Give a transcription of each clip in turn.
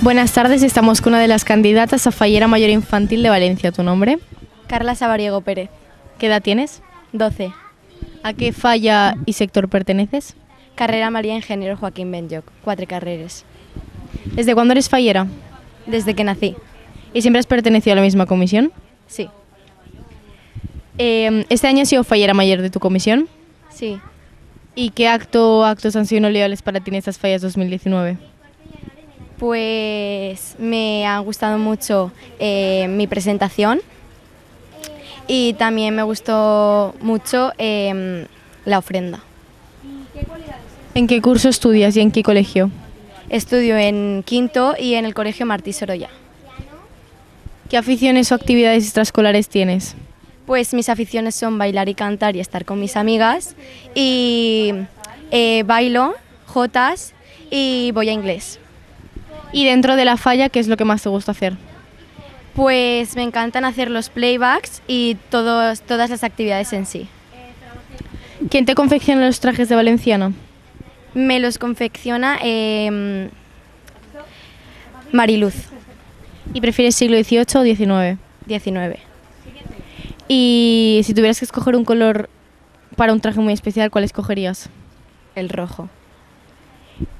Buenas tardes, estamos con una de las candidatas a Fallera Mayor Infantil de Valencia. ¿Tu nombre? Carla Sabariego Pérez, ¿Qué edad tienes? 12. ¿A qué falla y sector perteneces? Carrera María Ingeniero Joaquín Benlloch, 4 carreras. ¿Desde cuándo eres fallera? Desde que nací, ¿Y siempre has pertenecido a la misma comisión? sí. ¿Este año has sido fallera mayor de tu comisión? Sí, ¿Y qué actos han sido inolvidables para ti en estas fallas 2019? pues me ha gustado mucho mi presentación y también me gustó mucho la ofrenda. ¿En qué curso estudias y en qué colegio? Estudio en quinto y en el Colegio Martí Sorolla. ¿Qué aficiones o actividades extraescolares tienes? Pues mis aficiones son bailar y cantar y estar con mis amigas y bailo, jotas y voy a inglés. ¿Y dentro de la falla qué es lo que más te gusta hacer? Pues me encantan hacer los playbacks y todas las actividades en sí. ¿Quién te confecciona los trajes de valenciana? Me los confecciona Mariluz, ¿Y prefieres siglo XVIII o XIX? 19. Y si tuvieras que escoger un color para un traje muy especial, ¿cuál escogerías? El rojo.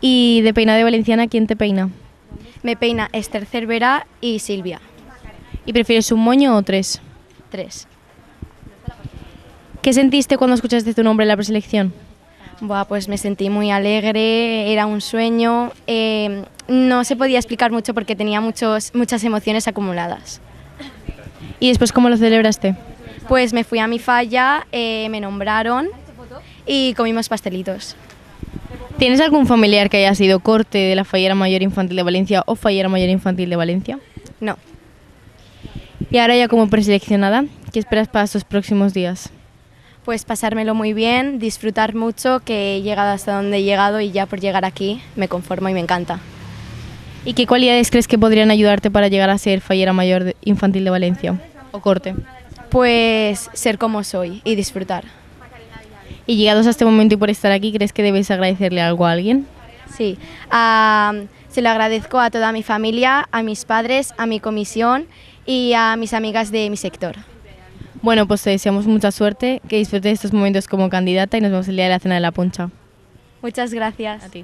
Y de peinado de valenciana, ¿quién te peina? Me peina Esther Cervera y Silvia, ¿Y prefieres un moño o tres? 3. ¿Qué sentiste cuando escuchaste tu nombre en la preselección? Buah, pues me sentí muy alegre, era un sueño. No se podía explicar mucho porque tenía muchas emociones acumuladas. ¿Y después cómo lo celebraste? Pues me fui a mi falla, me nombraron y comimos pastelitos. ¿Tienes algún familiar que haya sido corte de la Fallera Mayor Infantil de Valencia o Fallera Mayor Infantil de Valencia? No, Y ahora ya como preseleccionada, ¿qué esperas para estos próximos días? pues pasármelo muy bien, disfrutar mucho, que he llegado hasta donde he llegado y ya por llegar aquí me conformo y me encanta. ¿Y qué cualidades crees que podrían ayudarte para llegar a ser Fallera Mayor Infantil de Valencia o corte? Pues ser como soy y disfrutar. Y llegados a este momento y por estar aquí, ¿crees que debes agradecerle algo a alguien? Sí, se lo agradezco a toda mi familia, a mis padres, a mi comisión y a mis amigas de mi sector. Bueno, pues te deseamos mucha suerte, que disfrutes estos momentos como candidata y nos vemos el día de la cena de la Puncha. Muchas gracias. A ti.